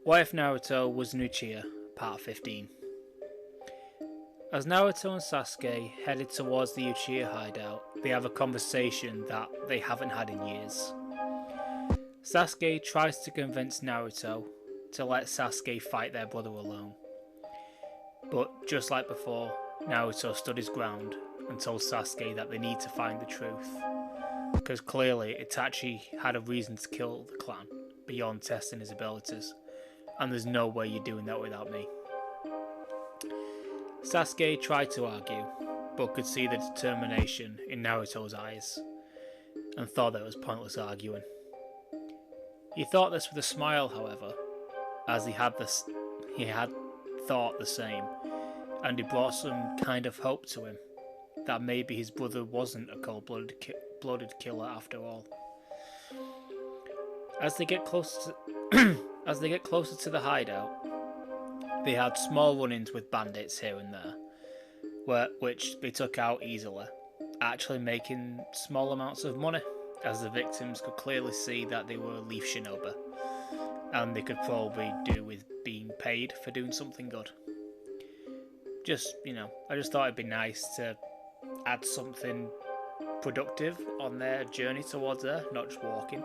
What if Naruto was an Uchiha? Part 15. As Naruto and Sasuke headed towards the Uchiha hideout, they have a conversation that they haven't had in years. Sasuke tries to convince Naruto to let Sasuke fight their brother alone. But just like before, Naruto stood his ground and told Sasuke that they need to find the truth. Because clearly Itachi had a reason to kill the clan beyond testing his abilities, and there's no way you're doing that without me. Sasuke tried to argue, but could see the determination in Naruto's eyes, and thought that it was pointless arguing. He thought this with a smile, however, as he had thought the same, and it brought some kind of hope to him, that maybe his brother wasn't a cold-blooded killer after all. As they get closer to the hideout, they had small run-ins with bandits here and there, which they took out easily, actually making small amounts of money, as the victims could clearly see that they were Leaf Shinobi, and they could probably do with being paid for doing something good. I just thought it'd be nice to add something productive on their journey towards there, not just walking.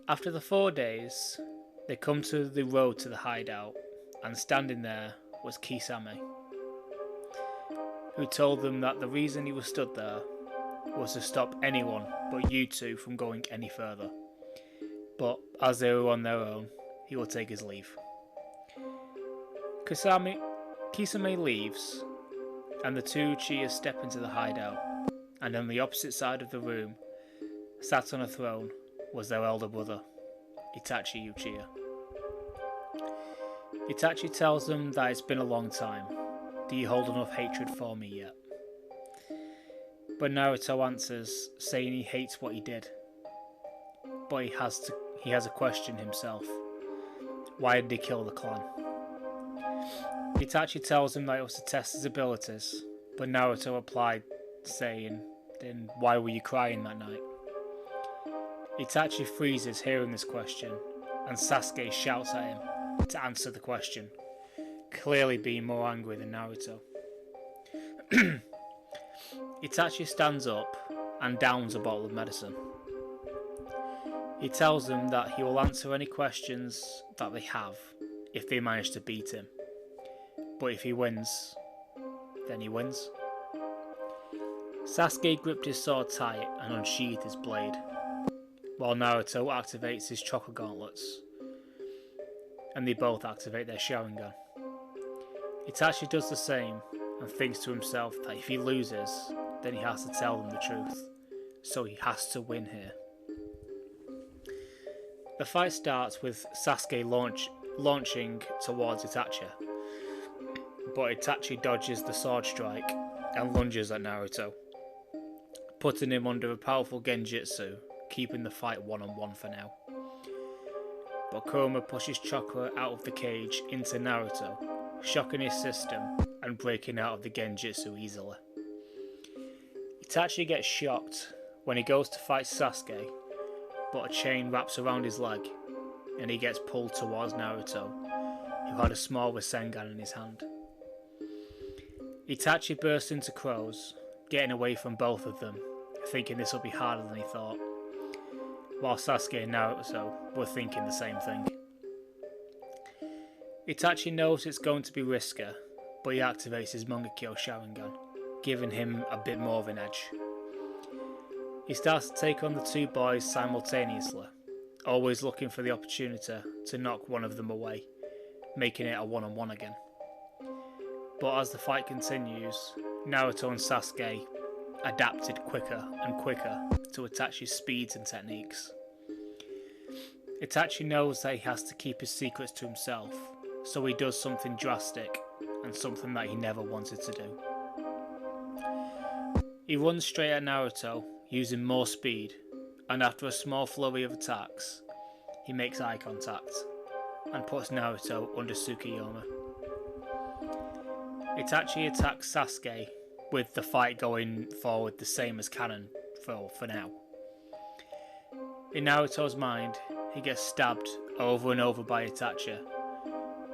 After the 4 days, they come to the road to the hideout, and standing there was Kisame, who told them that the reason he was stood there was to stop anyone but you two from going any further. But as they were on their own, he will take his leave. Kisame leaves, and the two Uchihas step into the hideout, and on the opposite side of the room, sat on a throne, was their elder brother, Itachi Uchiha. Itachi tells them that it's been a long time. Do you hold enough hatred for me yet? But Naruto answers, saying he hates what he did. But he has a question himself. Why did he kill the clan? Itachi tells him that it was to test his abilities, but Naruto replied, saying, then why were you crying that night? Itachi freezes hearing this question, and Sasuke shouts at him to answer the question, clearly being more angry than Naruto. Itachi stands up and downs a bottle of medicine. He tells them that he will answer any questions that they have if they manage to beat him. But if he wins, then he wins. Sasuke gripped his sword tight and unsheathed his blade, while Naruto activates his chakra gauntlets, and they both activate their Sharingan. Itachi does the same and thinks to himself that if he loses, then he has to tell them the truth, so he has to win here. The fight starts with Sasuke launching towards Itachi, but Itachi dodges the sword strike and lunges at Naruto, putting him under a powerful genjutsu, keeping the fight one-on-one for now. But Kurama pushes chakra out of the cage into Naruto, shocking his system and breaking out of the genjutsu easily. Itachi gets shocked when he goes to fight Sasuke, but a chain wraps around his leg and he gets pulled towards Naruto, who had a small Rasengan in his hand. Itachi bursts into crows, getting away from both of them, thinking this will be harder than he thought, while Sasuke and Naruto were thinking the same thing. Itachi knows it's going to be riskier, but he activates his Mangekyo Sharingan, giving him a bit more of an edge. He starts to take on the two boys simultaneously, always looking for the opportunity to knock one of them away, making it a one-on-one again. But as the fight continues, Naruto and Sasuke adapted quicker and quicker to Itachi's speeds and techniques. Itachi knows that he has to keep his secrets to himself, so he does something drastic and something that he never wanted to do. He runs straight at Naruto, using more speed, and after a small flurry of attacks, he makes eye contact and puts Naruto under Tsukuyomi. Itachi attacks Sasuke, with the fight going forward the same as canon for now. In Naruto's mind, he gets stabbed over and over by Itachi,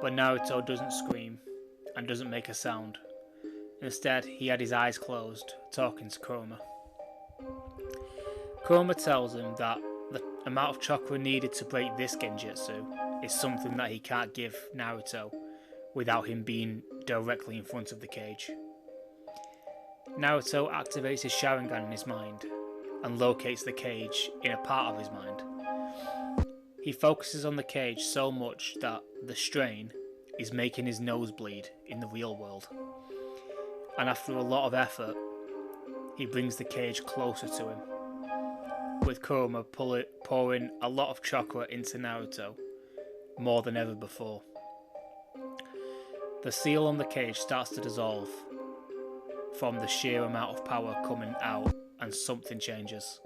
but Naruto doesn't scream and doesn't make a sound. Instead, he had his eyes closed, talking to Kurama. Kurama tells him that the amount of chakra needed to break this genjutsu is something that he can't give Naruto without him being directly in front of the cage. Naruto activates his Sharingan in his mind and locates the cage in a part of his mind. He focuses on the cage so much that the strain is making his nose bleed in the real world. And after a lot of effort, he brings the cage closer to him, with Kurama pouring a lot of chakra into Naruto, more than ever before. The seal on the cage starts to dissolve from the sheer amount of power coming out, and something changes.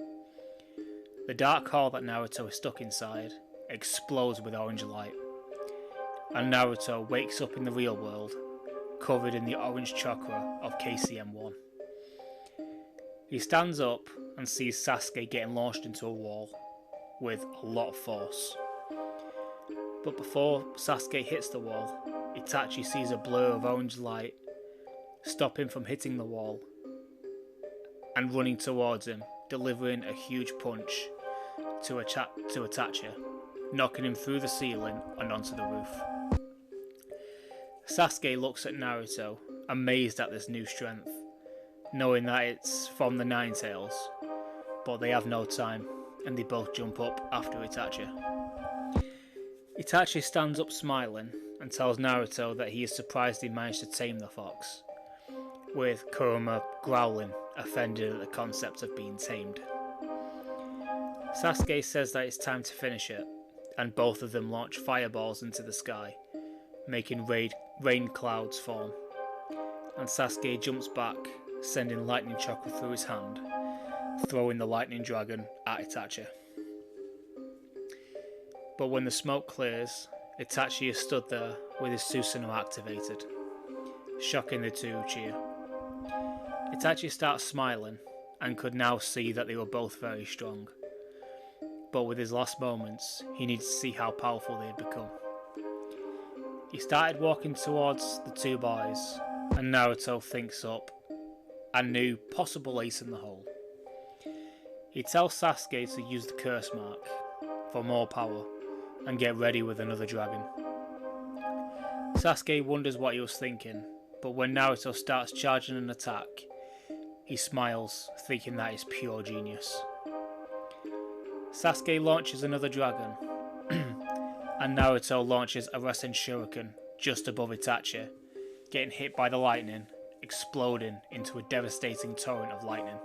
The dark hole that Naruto is stuck inside explodes with orange light, and Naruto wakes up in the real world, covered in the orange chakra of KCM1. He stands up and sees Sasuke getting launched into a wall with a lot of force. But before Sasuke hits the wall, Itachi sees a blur of orange light stop him from hitting the wall and running towards him, delivering a huge punch to Itachi, knocking him through the ceiling and onto the roof. Sasuke looks at Naruto, amazed at this new strength, knowing that it's from the Nine Tails, but they have no time and they both jump up after Itachi. Itachi stands up smiling and tells Naruto that he is surprised he managed to tame the fox, with Kurama growling, offended at the concept of being tamed. Sasuke says that it's time to finish it, and both of them launch fireballs into the sky, making rain clouds form, and Sasuke jumps back, sending lightning chakra through his hand, throwing the lightning dragon at Itachi. But when the smoke clears, Itachi is stood there with his Susanoo activated, shocking the two Uchiha. Itachi starts smiling and could now see that they were both very strong, but with his last moments, he needed to see how powerful they had become. He started walking towards the two boys, and Naruto thinks up a new possible ace in the hole. He tells Sasuke to use the curse mark for more power and get ready with another dragon. Sasuke wonders what he was thinking, but when Naruto starts charging an attack, he smiles, thinking that is pure genius. Sasuke launches another dragon, and Naruto launches a Rasen Shuriken just above Itachi, getting hit by the lightning, exploding into a devastating torrent of lightning,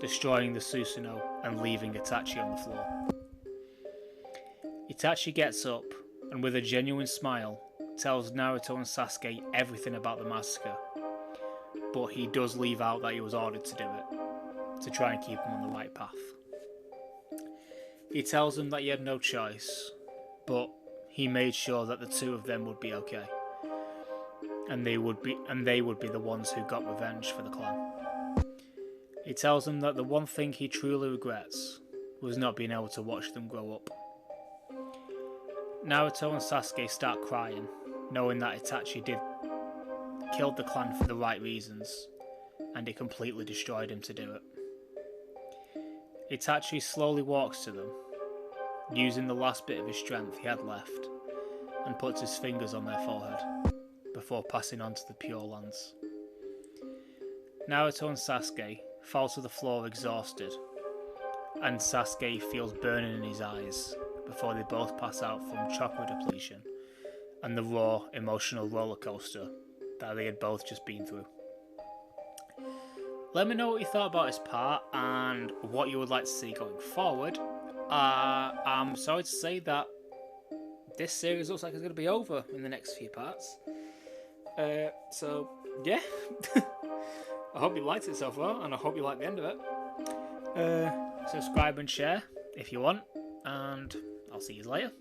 destroying the Susanoo and leaving Itachi on the floor. Itachi gets up and with a genuine smile tells Naruto and Sasuke everything about the massacre, but he does leave out that he was ordered to do it, to try and keep him on the right path. He tells them that he had no choice, but he made sure that the two of them would be okay, and they would be the ones who got revenge for the clan. He tells them that the one thing he truly regrets was not being able to watch them grow up. Naruto and Sasuke start crying, knowing that Itachi killed the clan for the right reasons, and it completely destroyed him to do it. Itachi slowly walks to them, using the last bit of his strength he had left, and puts his fingers on their forehead, before passing on to the Pure Lands. Naruto and Sasuke fall to the floor exhausted, and Sasuke feels burning in his eyes before they both pass out from chakra depletion and the raw emotional roller coaster that they had both just been through. Let me know what you thought about this part and what you would like to see going forward. I'm sorry to say that this series looks like it's going to be over in the next few parts. So yeah, I hope you liked it so far, and I hope you like the end of it. Subscribe and share if you want, and I'll see you later.